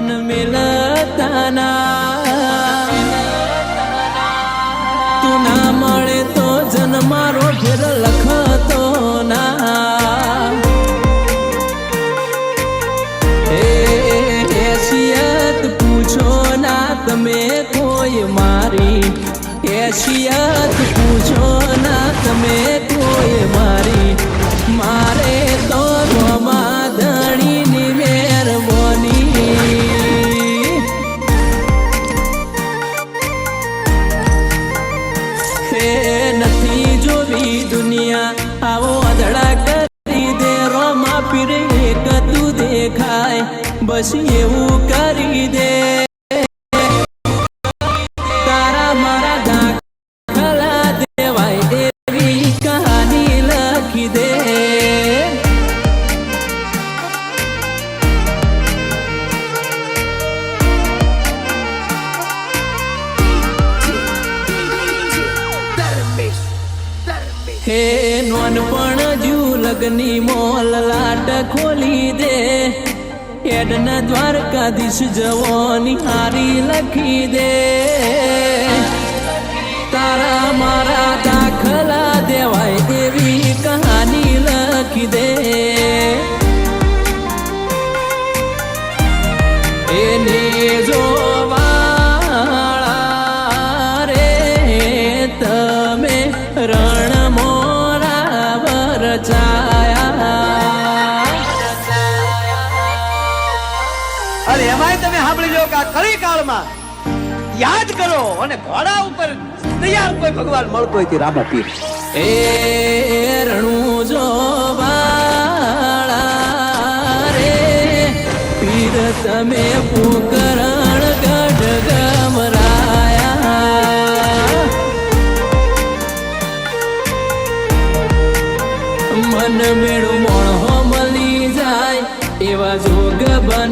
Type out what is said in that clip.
મન મેલતાના તું ના મળે તો જન્મારો ફેર લખતો ના હેસિયત પૂછો ના તમે કોઈ મારી હેસિયત પૂછો ના તમે કોઈ મારી મારે તો ધણીની મહેરબાની હે નથી જોવી દુનિયા આવો અધડા કરી દે રોમા પીરે એક તું દેખાય બસ એવું કરી દે તારા મારા દાખલા દેવાય એવી કહાની લખી દે હે નોનપણ જુ લગની મોલ લાટ ખોલી દે હેડના દ્વારકાધીશ જવાની હારી લખી દે તારા મારા દાખલા દેવાય એવી કહાની લખી દે એને જોવાળા રે તમે રણ અરે એમાંય તમે સાંભળી લો કે આ કળી કાળમાં યાદ કરો અને ઘોડા ઉપર તૈયાર કોઈ ભગવાન મળતો હોય તે રામા પીર એ રણું જોવાળા રે પીર તમે પોકરણ ગઢ ગમરાયા મન મેળું મોણો મળી જાય એવા જોગ બન